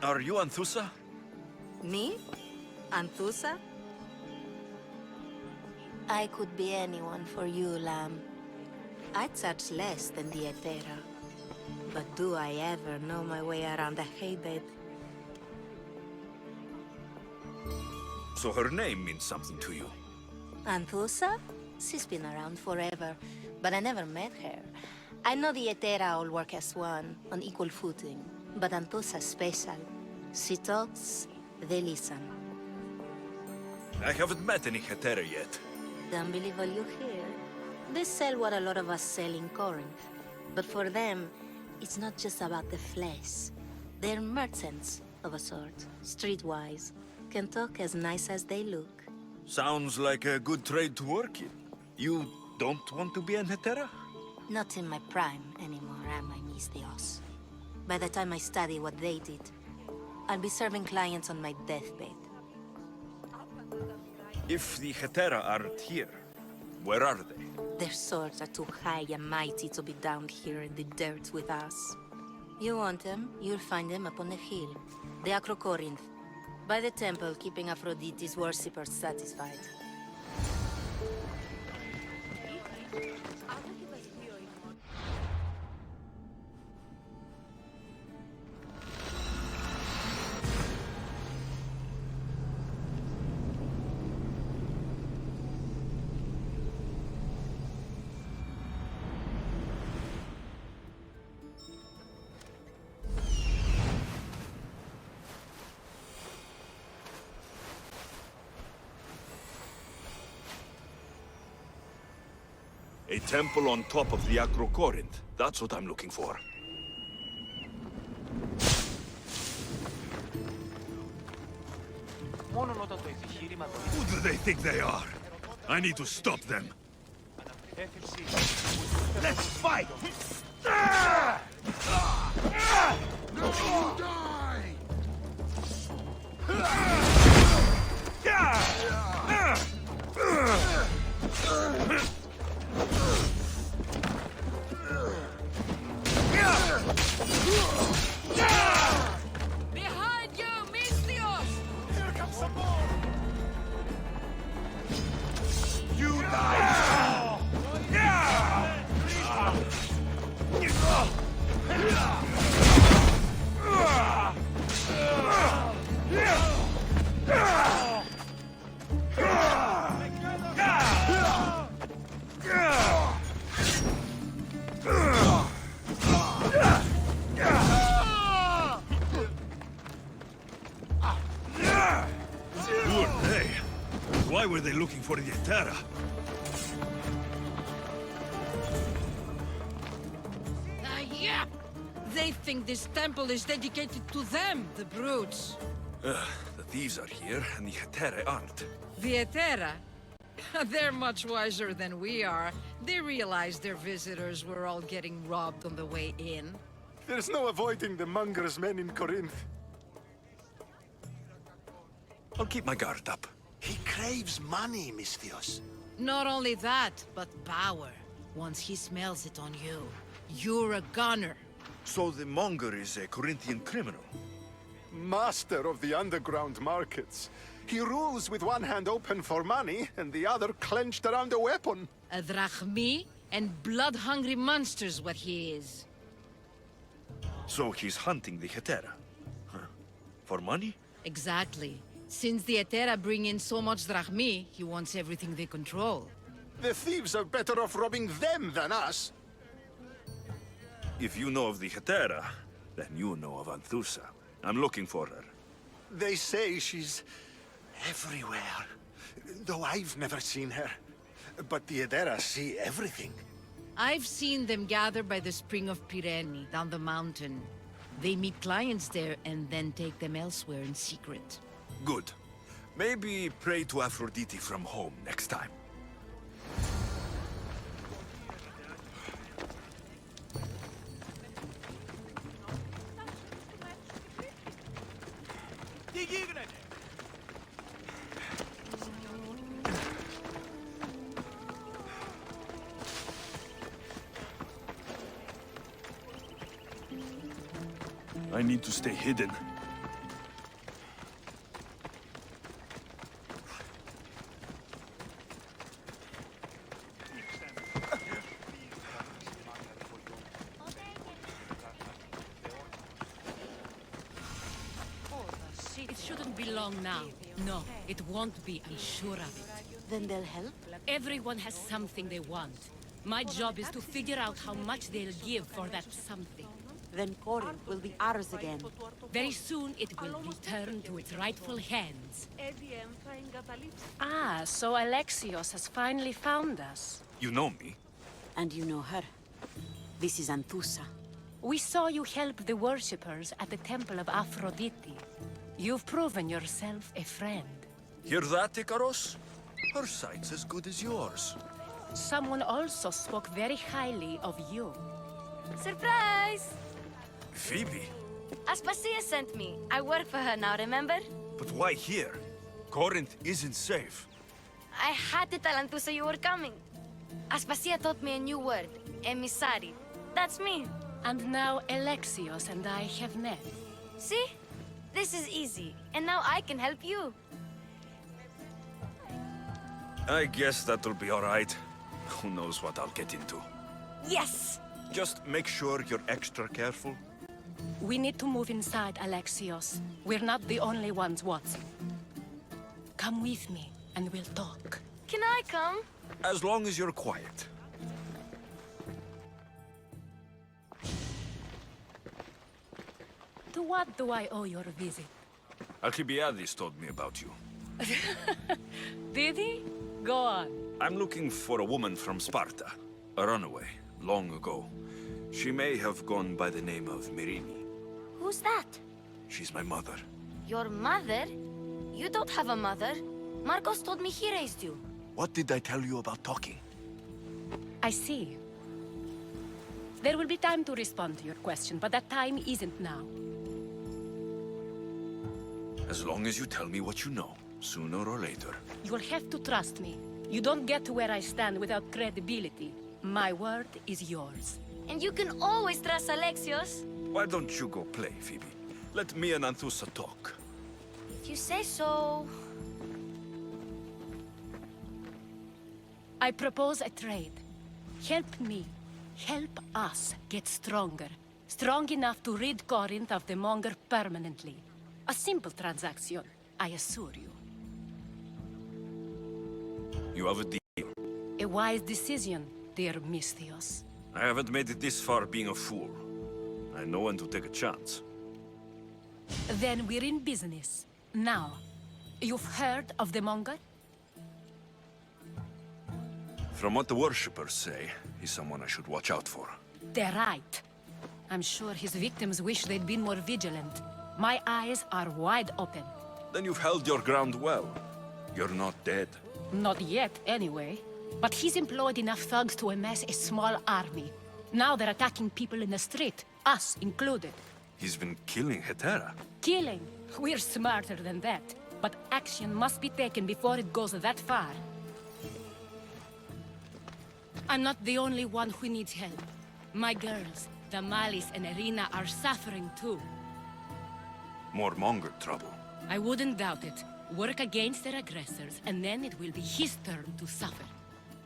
Are you Anthousa? Me? Anthousa? I could be anyone for you, Lamb. I charge less than the Ethera. But do I ever know my way around a haybed? So her name means something to you. Anthousa? She's been around forever, but I never met her. I know the Ethera all work as one, on equal footing. But Anthousa's special. She talks, they listen. I haven't met any Hetera yet. Don't believe all you hear. They sell what a lot of us sell in Corinth. But for them, it's not just about the flesh. They're merchants, of a sort, streetwise. Can talk as nice as they look. Sounds like a good trade to work in. You don't want to be an Hetera? Not in my prime anymore, am I, Misthios? By the time I study what they did, I'll be serving clients on my deathbed. If the Hetera aren't here, where are they? Their swords are too high and mighty to be down here in the dirt with us. You want them, you'll find them up on the hill. The Acro Corinth. By the temple, keeping Aphrodite's worshippers satisfied. A temple on top of the Acro Corinth. That's what I'm looking for. Who do they think they are? I need to stop them. Let's fight! Behind you, Misthios! Here comes some more! You die! Who are they? Why were they looking for the Hetera? Yeah! They think this temple is dedicated to them, the brutes. The thieves are here, and the Hetera aren't. The Ethera? They're much wiser than we are. They realized their visitors were all getting robbed on the way in. There's no avoiding the Monger's men in Corinth. I'll keep my guard up. He craves money, Misthios. Not only that, but power. Once he smells it on you, you're a gunner. So the Monger is a Corinthian criminal. Master of the underground markets. He rules with one hand open for money and the other clenched around a weapon. A drachmi and blood-hungry monster's what he is. So he's hunting the Hetera. Huh. For money? Exactly. Since the Ethera bring in so much drachmi, he wants everything they control. The thieves are better off robbing them than us. If you know of the Hetera, then you know of Anthousa. I'm looking for her. They say she's everywhere, though I've never seen her. But the Edera see everything. I've seen them gather by the spring of Pirene, down the mountain. They meet clients there and then take them elsewhere in secret. Good. Maybe pray to Aphrodite from home next time. I need to stay hidden. It shouldn't be long now. No, it won't be, I'm sure of it. Then they'll help? Everyone has something they want. My job is to figure out how much they'll give for that something. Then Kornith will be ours again. Very soon it will return to its rightful hands. Ah, so Alexios has finally found us. You know me? And you know her. This is Anthousa. We saw you help the worshippers at the Temple of Aphrodite. You've proven yourself a friend. Hear that, Ikaros? Her sight's as good as yours. Someone also spoke very highly of you. Surprise! Phoebe? Aspasia sent me. I work for her now, remember? But why here? Corinth isn't safe. I had to tell Anthousa you were coming. Aspasia taught me a new word, emissary. That's me. And now Alexios and I have met. See? This is easy. And now I can help you. I guess that'll be all right. Who knows what I'll get into. Yes! Just make sure you're extra careful. We need to move inside, Alexios. We're not the only ones watching. Come with me, and we'll talk. Can I come? As long as you're quiet. To what do I owe your visit? Alcibiades told me about you. Did he? Go on. I'm looking for a woman from Sparta. A runaway, long ago. She may have gone by the name of Myrrine. Who's that? She's my mother. Your mother? You don't have a mother. Marcos told me he raised you. What did I tell you about talking? I see. There will be time to respond to your question, but that time isn't now. As long as you tell me what you know, sooner or later. You will have to trust me. You don't get to where I stand without credibility. My word is yours. And you can always trust Alexios. Why don't you go play, Phoebe? Let me and Anthousa talk. If you say so... I propose a trade. Help me. Help us get stronger. Strong enough to rid Kornith of the Monger permanently. A simple transaction, I assure you. You have a deal. A wise decision, dear Misthios. I haven't made it this far being a fool. I know when to take a chance. Then we're in business. Now, you've heard of the Monger? From what the worshippers say, he's someone I should watch out for. They're right. I'm sure his victims wish they'd been more vigilant. My eyes are wide open. Then you've held your ground well. You're not dead. Not yet, anyway. But he's employed enough thugs to amass a small army. Now they're attacking people in the street, us included. He's been killing Hetera. Killing? We're smarter than that. But action must be taken before it goes that far. I'm not the only one who needs help. My girls, Damalis and Irina, are suffering too. More Monger trouble. I wouldn't doubt it. Work against their aggressors, and then it will be his turn to suffer.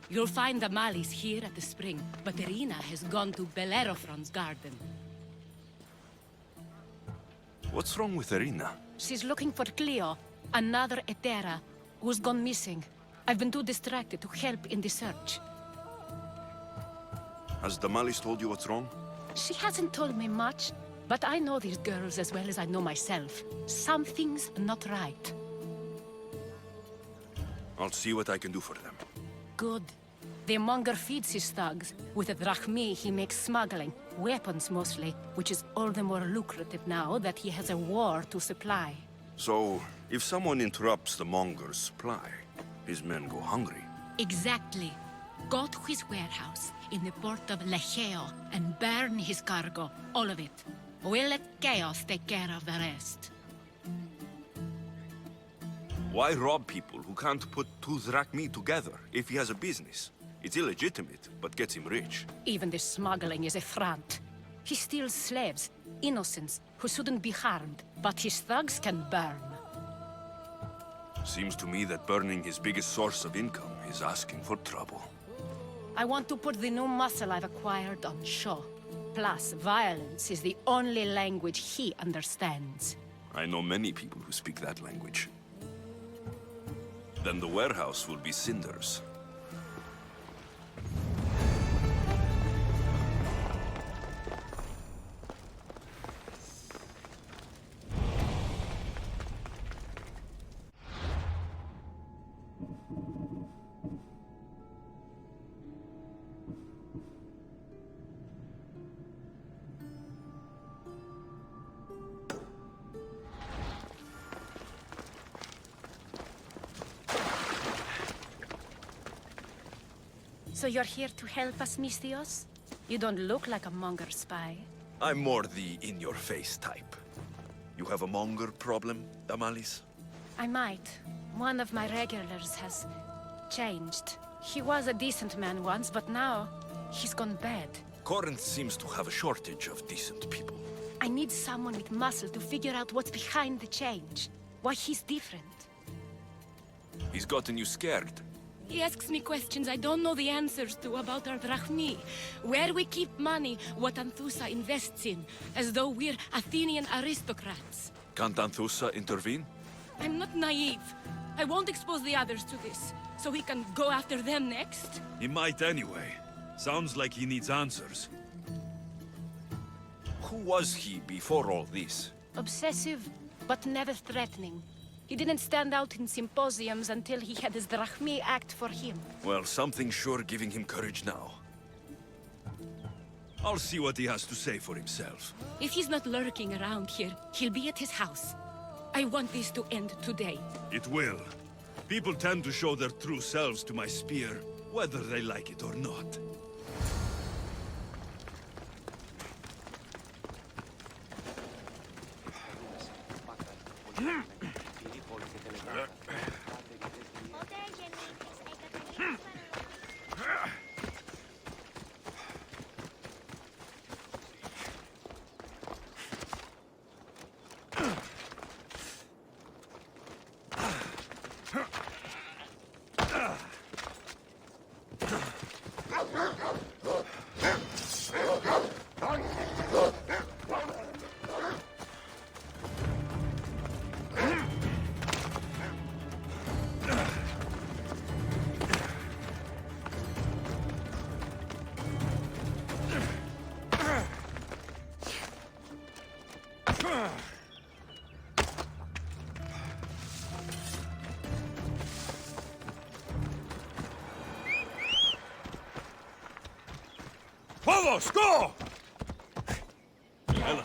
You'll find Damalis here at the spring, but Irina has gone to Bellerophon's garden. What's wrong with Irina? She's looking for Cleo, another Hetera, who's gone missing. I've been too distracted to help in the search. Has Damalis told you what's wrong? She hasn't told me much, but I know these girls as well as I know myself. Something's not right. I'll see what I can do for them. Good. The Monger feeds his thugs. With the drachmi, he makes smuggling. Weapons, mostly, which is all the more lucrative now that he has a war to supply. So, if someone interrupts the Monger's supply, his men go hungry. Exactly. Go to his warehouse in the port of Lecheo and burn his cargo, all of it. We'll let chaos take care of the rest. Why rob people who can't put two drachmi together if he has a business? It's illegitimate, but gets him rich. Even the smuggling is a front. He steals slaves, innocents, who shouldn't be harmed, but his thugs can burn. Seems to me that burning his biggest source of income is asking for trouble. I want to put the new muscle I've acquired on show. Plus, violence is the only language he understands. I know many people who speak that language. Then the warehouse will be cinders. So you're here to help us, Misthios? You don't look like a Monger spy. I'm more the in-your-face type. You have a Monger problem, Damalis? I might. One of my regulars has changed. He was a decent man once, but now he's gone bad. Kornith seems to have a shortage of decent people. I need someone with muscle to figure out what's behind the change. Why he's different. He's gotten you scared. He asks me questions I don't know the answers to about our drachmi, where we keep money, what Anthousa invests in, as though we're Athenian aristocrats. Can't Anthousa intervene? I'm not naive. I won't expose the others to this, so he can go after them next. He might anyway. Sounds like he needs answers. Who was he before all this? Obsessive, but never threatening. He didn't stand out in symposiums until he had his drachmi act for him. Well, something's sure giving him courage now. I'll see what he has to say for himself. If he's not lurking around here, he'll be at his house. I want this to end today. It will. People tend to show their true selves to my spear, whether they like it or not. Vamos, go! Ella.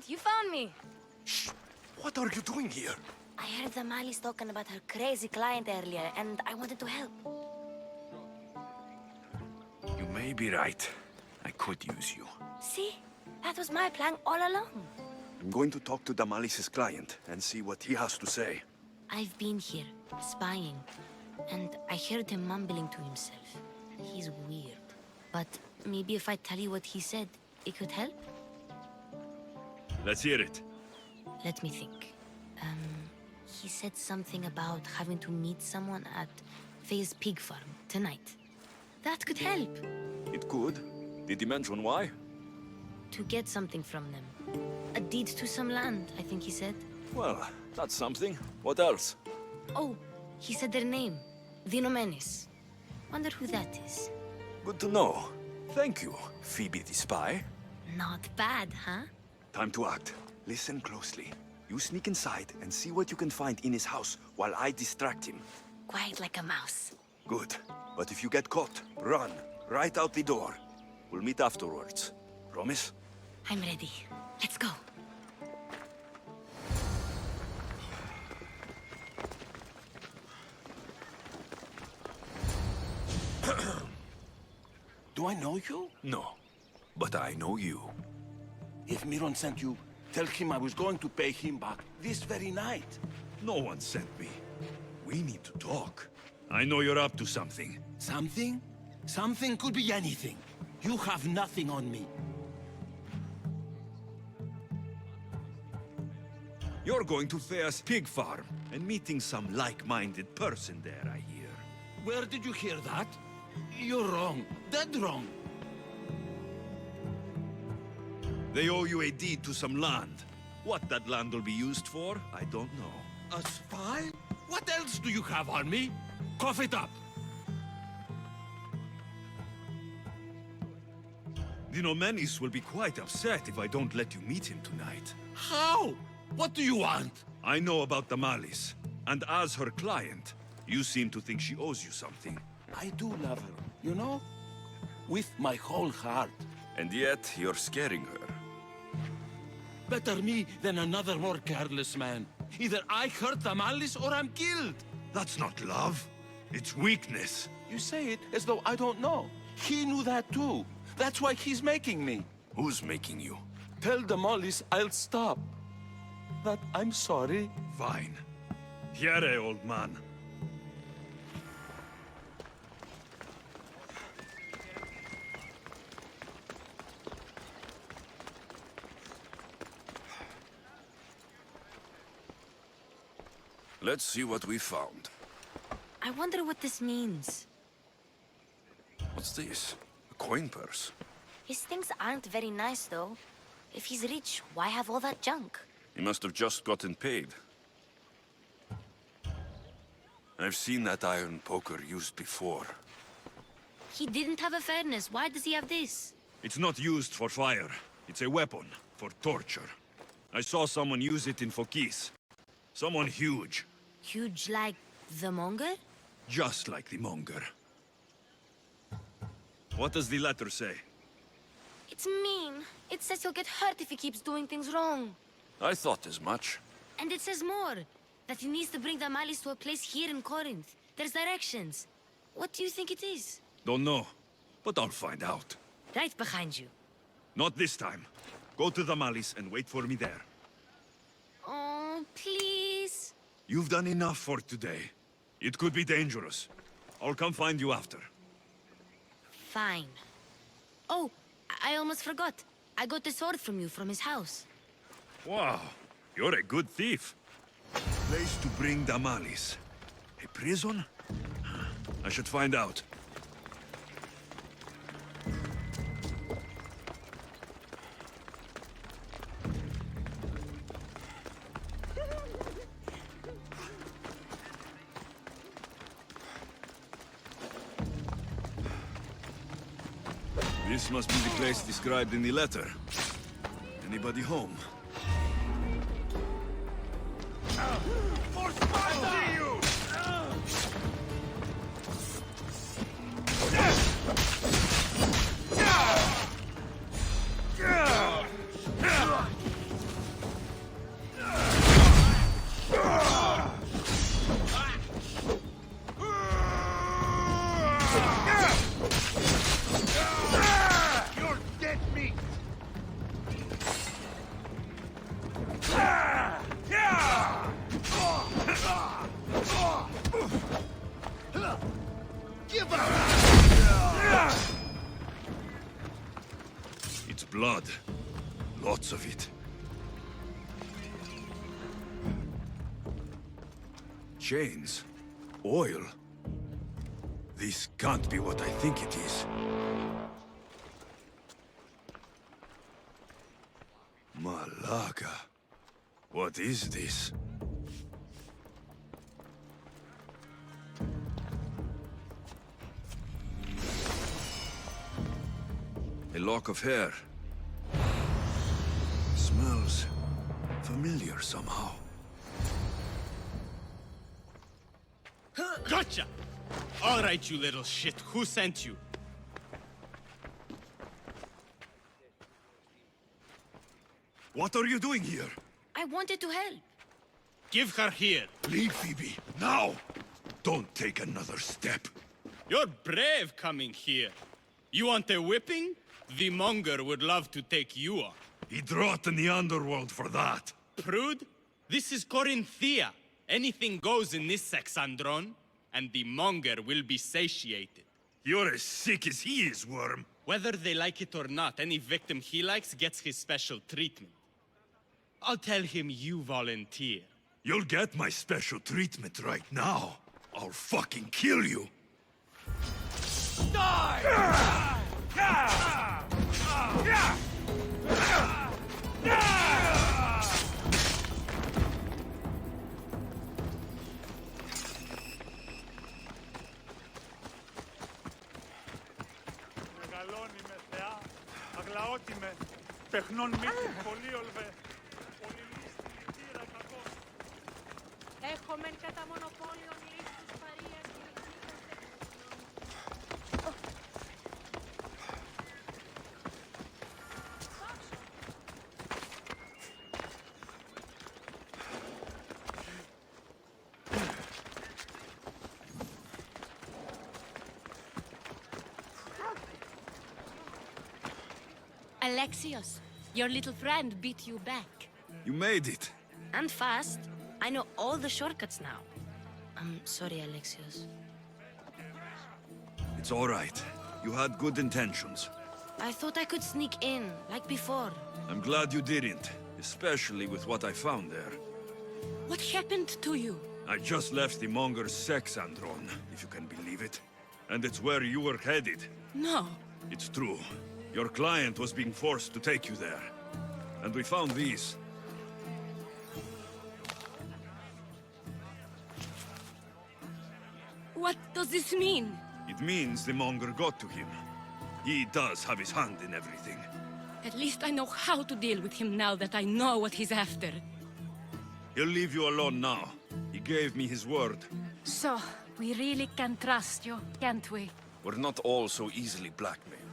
You found me. Shh! What are you doing here? I heard Damalis talking about her crazy client earlier, and I wanted to help. You may be right. I could use you. See? That was my plan all along. I'm going to talk to Damalis' client and see what he has to say. I've been here, spying, and I heard him mumbling to himself. He's weird. But maybe if I tell you what he said, it could help? Let's hear it. Let me think. He said something about having to meet someone at Faye's pig farm tonight. That could help. It could. Did he mention why? To get something from them. A deed to some land, I think he said. Well, that's something. What else? Oh, he said their name. Vinomenis. Wonder who that is. Good to know. Thank you, Phoebe the spy. Not bad, huh? Time to act. Listen closely. You sneak inside and see what you can find in his house while I distract him. Quiet like a mouse. Good. But if you get caught, run. Right out the door. We'll meet afterwards. Promise? I'm ready. Let's go. Do I know you? No. But I know you. If Miron sent you, tell him I was going to pay him back this very night. No one sent me. We need to talk. I know you're up to something. Something? Something could be anything. You have nothing on me. You're going to Thea's pig farm and meeting some like-minded person there, I hear. Where did you hear that? You're wrong. Dead wrong. They owe you a deed to some land. What that land will be used for, I don't know. A spy? What else do you have on me? Cough it up. The Nomenis will be quite upset if I don't let you meet him tonight. How? What do you want? I know about Damalis, and as her client, you seem to think she owes you something. I do love her, you know? With my whole heart. And yet, you're scaring her. Better me than another more careless man. Either I hurt Damalis or I'm killed. That's not love. It's weakness. You say it as though I don't know. He knew that too. That's why he's making me. Who's making you? Tell Damalis I'll stop. That I'm sorry. Fine. Here, old man. Let's see what we found. I wonder what this means. What's this? A coin purse? His things aren't very nice, though. If he's rich, why have all that junk? He must have just gotten paid. I've seen that iron poker used before. He didn't have a furnace. Why does he have this? It's not used for fire. It's a weapon for torture. I saw someone use it in Fokis. Someone huge. Huge like the Monger? Just like the Monger. What does the letter say? It's mean. It says he'll get hurt if he keeps doing things wrong. I thought as much. And it says more. That he needs to bring Damalis to a place here in Corinth. There's directions. What do you think it is? Don't know, but I'll find out. Right behind you. Not this time. Go to Damalis and wait for me there. Oh, please. You've done enough for today. It could be dangerous. I'll come find you after. Fine. Oh, I almost forgot. I got the sword from you from his house. Wow, you're a good thief. Place to bring Damalis. A prison? I should find out. This must be the place described in the letter. Anybody home? It's blood. Lots of it. Chains. Oil. This can't be what I think it is. Malaga. What is this? A lock of hair. Smells Familiar somehow. Gotcha! All right, you little shit. Who sent you? What are you doing here? I wanted to help. Give her here. Leave, Phoebe, now! Don't take another step. You're brave coming here. You want a whipping? The Monger would love to take you on. He'd rot in the underworld for that. Prude, this is Kornithia. Anything goes in this Sexandron, and the Monger will be satiated. You're as sick as he is, Worm. Whether they like it or not, any victim he likes gets his special treatment. I'll tell him you volunteer. You'll get my special treatment right now. I'll fucking kill you. Μεγαλώνει με θεά, αγλαώτη με, παιχνών μύτη, πολύ ολβέ. Έχομεν κατά μονοπόλιον λύστους παρείας και Alexios, your little friend beat you back. You made it. And fast. I know all the shortcuts now. I'm sorry, Alexios. It's all right. You had good intentions. I thought I could sneak in, like before. I'm glad you didn't, especially with what I found there. What happened to you? I just left the Monger's Sexandron, if you can believe it. And it's where you were headed. No. It's true. Your client was being forced to take you there. And we found these. What does this mean? It means the Monger got to him. He does have his hand in everything. At least I know how to deal with him now that I know what he's after. He'll leave you alone now. He gave me his word. So, we really can trust you, can't we? We're not all so easily blackmailed.